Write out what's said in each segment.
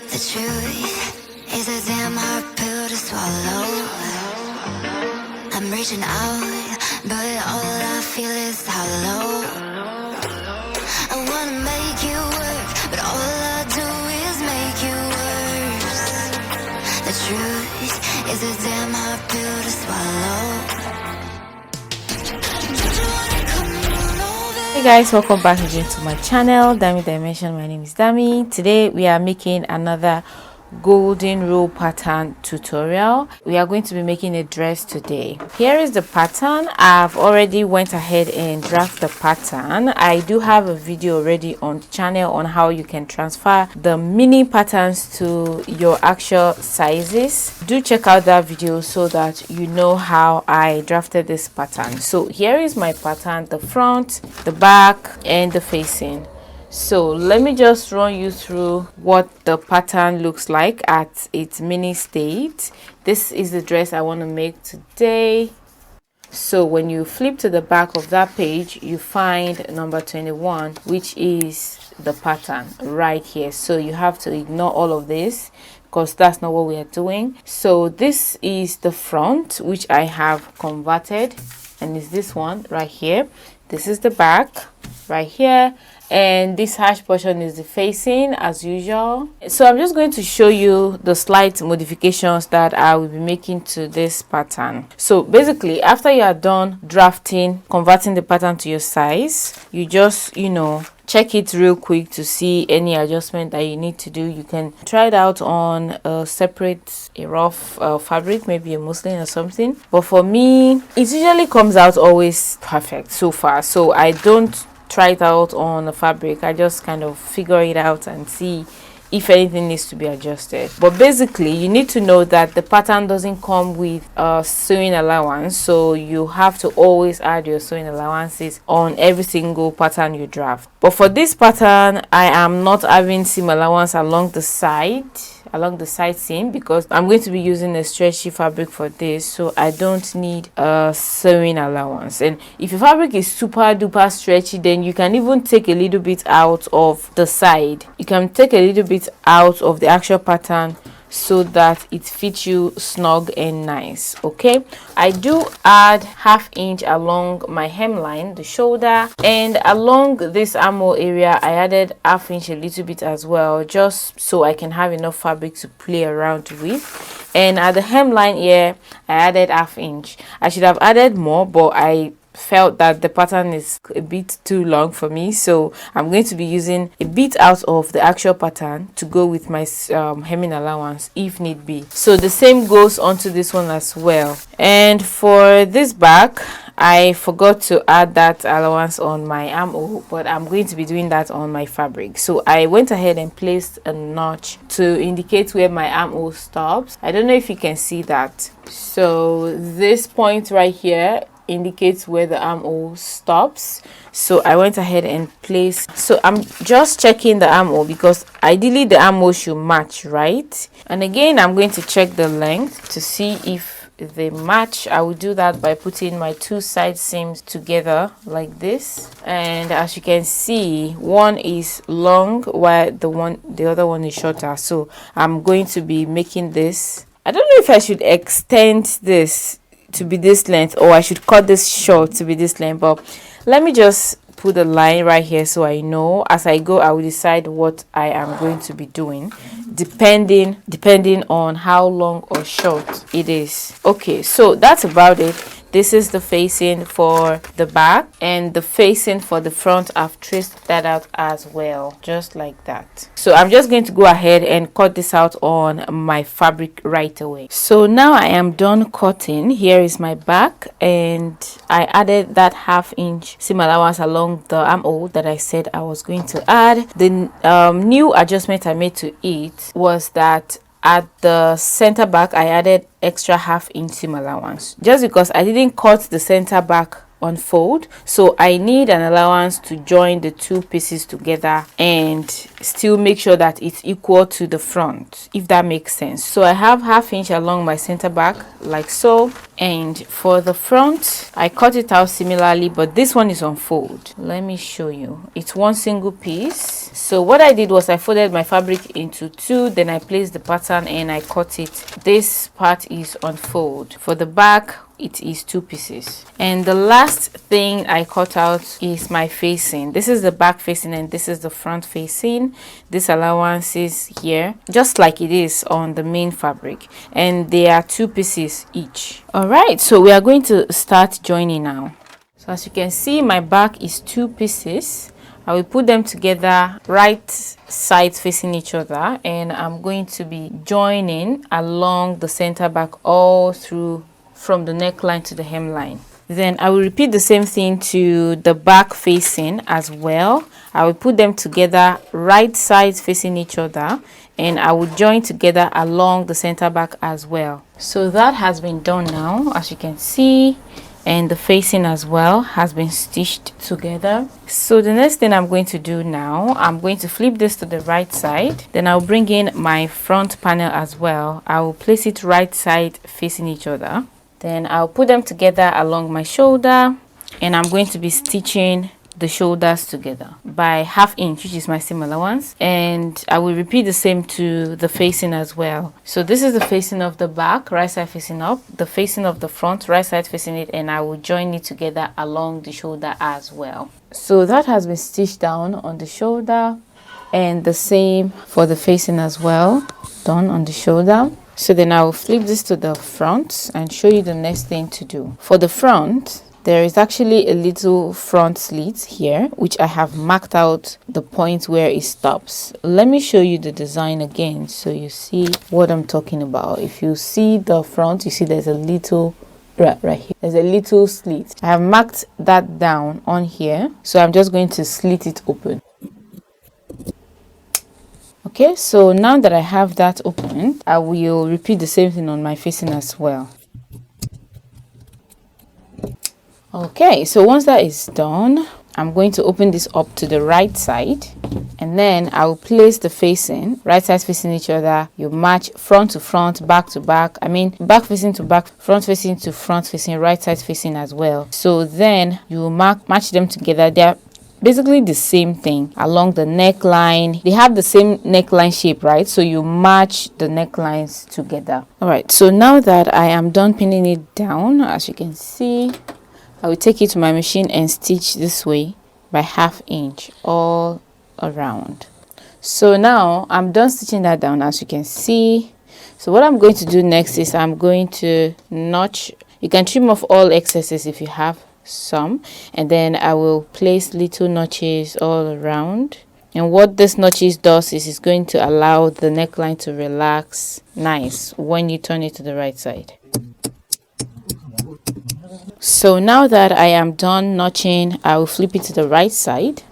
The truth is a damn hard pill to swallow. I'm reaching out, but all I feel is hollow. I wanna make you work, but all I do is make you worse. The truth is a damn hard pill to swallow. Hey guys, welcome back again to my channel, Dami Dimension. My name is Dami. Today we are making another golden rule pattern tutorial. We are going to be making a dress today. Here is the pattern. I've already went ahead and draft the pattern. I do have a video already on the channel on how you can transfer the mini patterns to your actual sizes. Do check out that video so that you know how I drafted this pattern. So here is my pattern: the front, the back, and the facing. So let me just run you through what the pattern looks like at its mini state. This is the dress I want to make today. So when you flip to the back of that page, you find number 21, which is the pattern right here. So you have to ignore all of this because that's not what we are doing. So this is the front, which I have converted, and is this one right here. This is the back right here, and this hash portion is the facing as usual. So I'm just going to show you the slight modifications that I will be making to this pattern. So basically, after you are done drafting, converting the pattern to your size, you just check it real quick to see any adjustment that you need to do. You can try it out on a rough fabric, maybe a muslin or something, but for me it usually comes out always perfect so far. So I don't try it out on a fabric. I just kind of figure it out and see if anything needs to be adjusted. But basically, you need to know that the pattern doesn't come with a sewing allowance, so you have to always add your sewing allowances on every single pattern you draft. But for this pattern, I am not having seam allowance along the side seam, because I'm going to be using a stretchy fabric for this, so I don't need a sewing allowance. And if your fabric is super duper stretchy, then you can even take a little bit out of the side. You can take a little bit out of the actual pattern so that it fits you snug and nice. Okay, I do add ½ inch along my hemline, the shoulder, and along this armhole area I added ½ inch a little bit as well, just so I can have enough fabric to play around with. And at the hemline here I added ½ inch. I should have added more, but I felt that the pattern is a bit too long for me, so I'm going to be using a bit out of the actual pattern to go with my hemming allowance if need be. So the same goes onto this one as well. And for this back, I forgot to add that allowance on my armhole, but I'm going to be doing that on my fabric. So I went ahead and placed a notch to indicate where my armhole stops. I don't know if you can see that. So this point right here indicates where the armhole stops, so I went ahead and placed. So I'm just checking the armhole because ideally the armhole should match, right? And again, I'm going to check the length to see if they match. I will do that by putting my two side seams together like this, and as you can see, one is long while the other one is shorter. So I'm going to be making this. I don't know if I should extend this to be this length or I should cut this short to be this length, but let me just put a line right here so I know. As I go, I will decide what I am going to be doing depending on how long or short it is. Okay, so that's about it. This is the facing for the back, and the facing for the front, I've traced that out as well, just like that. So I'm just going to go ahead and cut this out on my fabric right away. So now I am done cutting. Here is my back, and I added that ½ inch seam allowance along the armhole that I said I was going to add. The new adjustment I made to it was that at the center back I added extra ½ inch seam allowance, just because I didn't cut the center back unfold, so I need an allowance to join the two pieces together and still make sure that it's equal to the front, if that makes sense. So I have 1/2 inch along my center back like so, and for the front I cut it out similarly, but this one is on fold. Let me show you. It's one single piece. So what I did was I folded my fabric into 2, then I placed the pattern and I cut it. This part is on fold. For the back it is 2 pieces. And the last thing I cut out is my facing. This is the back facing and this is the front facing. This allowance is here, just like it is on the main fabric, and they are 2 pieces each. All right, so we are going to start joining now. So as you can see, my back is 2 pieces. I will put them together, right sides facing each other, and I'm going to be joining along the center back all through from the neckline to the hemline. Then I will repeat the same thing to the back facing as well. I will put them together, right sides facing each other, and I will join together along the center back as well. So that has been done now, as you can see, and the facing as well has been stitched together. So the next thing I'm going to do now, I'm going to flip this to the right side, then I'll bring in my front panel as well. I will place it right side facing each other, then I'll put them together along my shoulder, and I'm going to be stitching the shoulders together by 1/2 inch, which is my seam allowance, and I will repeat the same to the facing as well. So this is the facing of the back, right side facing up, the facing of the front, right side facing it, and I will join it together along the shoulder as well. So that has been stitched down on the shoulder, and the same for the facing as well, done on the shoulder. So then I will flip this to the front and show you the next thing to do. For the front, there is actually a little front slit here, which I have marked out the point where it stops. Let me show you the design again so you see what I'm talking about. If you see the front, you see there's a little right here, there's a little slit. I have marked that down on here, so I'm just going to slit it open. Okay, so now that I have that open, I will repeat the same thing on my facing as well. Okay, so once that is done, I'm going to open this up to the right side, and then I will place the facing, right sides facing each other. You match front to front, back to back. I mean, back facing to back, front facing to front facing, right side facing as well. So then you match them together. They're basically the same thing along the neckline. They have the same neckline shape, right? So you match the necklines together. All right, so now that I am done pinning it down, as you can see, I will take it to my machine and stitch this way by 1/2 inch all around. So now I'm done stitching that down, as you can see. So what I'm going to do next is I'm going to notch. You can trim off all excesses if you have some, and then I will place little notches all around. And what this notches does is it's going to allow the neckline to relax nice when you turn it to the right side. So now that I am done notching, I will flip it to the right side.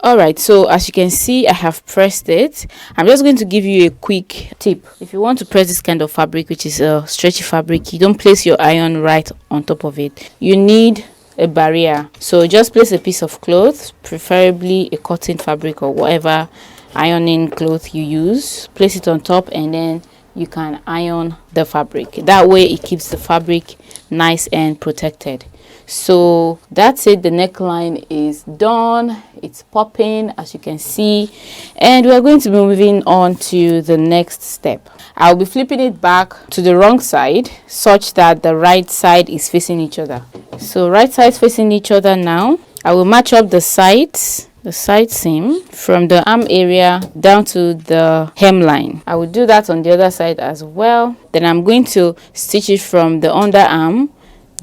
Alright, so as you can see, I have pressed it. I'm just going to give you a quick tip. If you want to press this kind of fabric, which is a stretchy fabric, you don't place your iron right on top of it. You need a barrier. So just place a piece of cloth, preferably a cotton fabric or whatever ironing cloth you use. Place it on top, and then you can iron the fabric. That way it keeps the fabric nice and protected. So that's it. The neckline is done. It's popping, as you can see, and we are going to be moving on to the next step. I'll be flipping it back to the wrong side such that the right side is facing each other. So right sides facing each other now. I will match up the sides, the side seam from the arm area down to the hemline. I will do that on the other side as well. Then I'm going to stitch it from the underarm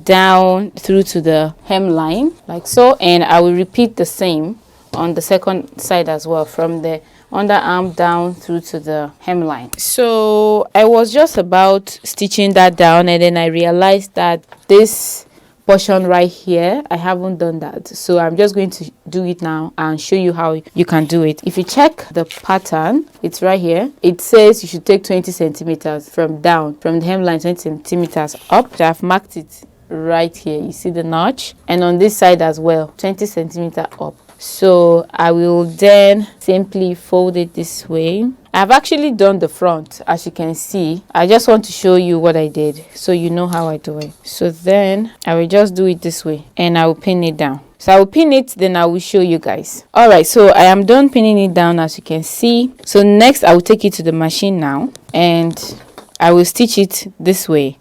down through to the hemline like so, and I will repeat the same on the second side as well, from the underarm down through to the hemline. So I was just about stitching that down, and then I realized that this portion right here, I haven't done that, so I'm just going to do it now and show you how you can do it. If you check the pattern, it's right here. It says you should take 20 centimeters from down, from the hemline, 20 centimeters up. So I've marked it right here. You see the notch, and on this side as well, 20 centimeter up. So I will then simply fold it this way. I've actually done the front, as you can see. I just want to show you what I did so you know how I do it. So then I will just do it this way, and I will pin it down. So I will pin it, then I will show you guys. All right, so I am done pinning it down, as you can see. So next I will take it to the machine now, and I will stitch it this way.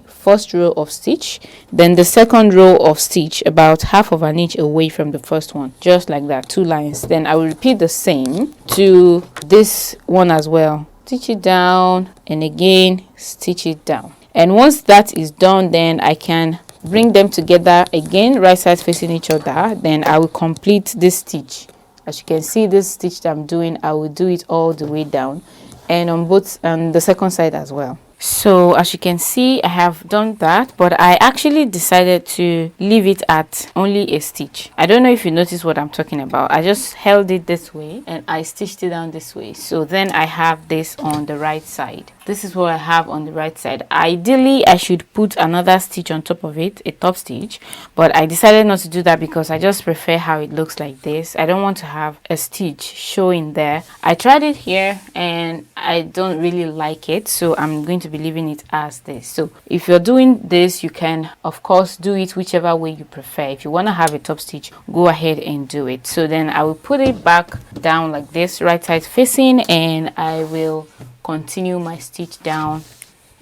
First row of stitch, then the second row of stitch about half of an inch away from the first one, just like that, 2 lines. Then I will repeat the same to this one as well. Stitch it down and again stitch it down. And once that is done, then I can bring them together again, right sides facing each other. Then I will complete this stitch. As you can see, this stitch that I'm doing, I will do it all the way down, and on both and the second side as well. So as you can see, I have done that, but I actually decided to leave it at only a stitch. I don't know if you notice what I'm talking about. I just held it this way and I stitched it down this way. So then I have this on the right side. This is what I have on the right side. Ideally, I should put another stitch on top of it, a top stitch, but I decided not to do that because I just prefer how it looks like this. I don't want to have a stitch showing there. I tried it here and I don't really like it, so I'm going to be leaving it as this. So if you're doing this, you can of course do it whichever way you prefer. If you want to have a top stitch, go ahead and do it. So then I will put it back down like this, right side facing, and I will continue my stitch down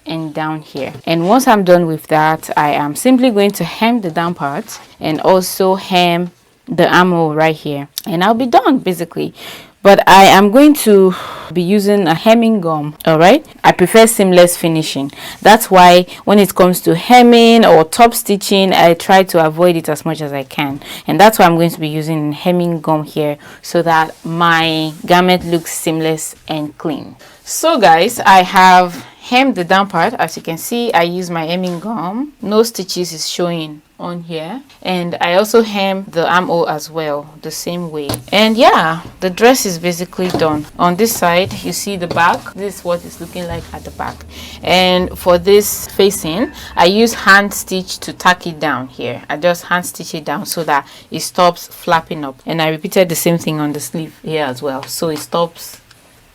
and down here. And once I'm done with that, I am simply going to hem the down part and also hem the armhole right here, and I'll be done basically. But I am going to be using a hemming gum. All right, I prefer seamless finishing. That's why when it comes to hemming or top stitching, I try to avoid it as much as I can, and that's why I'm going to be using hemming gum here so that my garment looks seamless and clean. So guys, I have hemmed the down part. As you can see, I use my hemming gum. No stitches is showing on here, and I also hem the armhole as well the same way. And yeah, the dress is basically done. On this side, you see the back. This is what it's looking like at the back. And for this facing, I use hand stitch to tack it down here. I just hand stitch it down so that it stops flapping up, and I repeated the same thing on the sleeve here as well, so it stops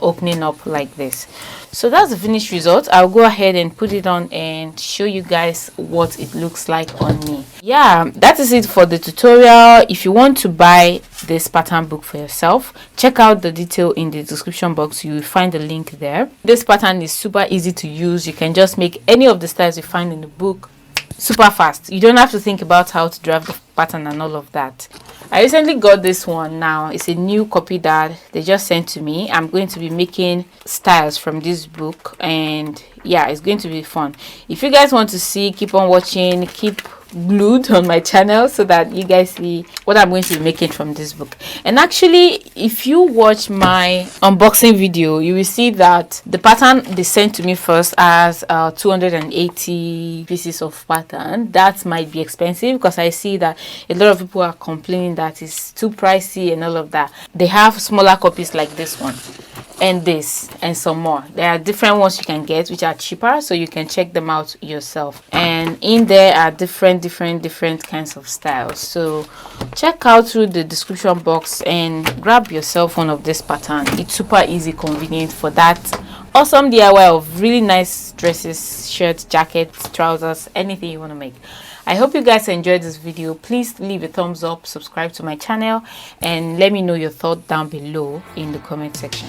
opening up like this. So that's the finished result. I'll go ahead and put it on and show you guys what it looks like on me. Yeah, that is it for the tutorial. If you want to buy this pattern book for yourself, check out the detail in the description box. You will find the link there. This pattern is super easy to use. You can just make any of the styles you find in the book super fast. You don't have to think about how to draft the pattern and all of that. I recently got this one now. It's a new copy that they just sent to me. I'm going to be making styles from this book, and yeah, it's going to be fun. If you guys want to see, keep on watching, keep glued on my channel so that you guys see what I'm going to be making from this book. And actually, if you watch my unboxing video, you will see that the pattern they sent to me first as 280 pieces of pattern. That might be expensive because I see that a lot of people are complaining that it's too pricey and all of that. They have smaller copies like this one and this and some more. There are different ones you can get which are cheaper, so you can check them out yourself. And in there are different kinds of styles, so check out through the description box and grab yourself one of this pattern. It's super easy, convenient for that awesome DIY of really nice dresses, shirts, jackets, trousers, anything you want to make. I hope you guys enjoyed this video. Please leave a thumbs up, subscribe to my channel, and let me know your thought down below in the comment section.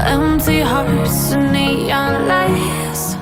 Empty hearts and neon lights.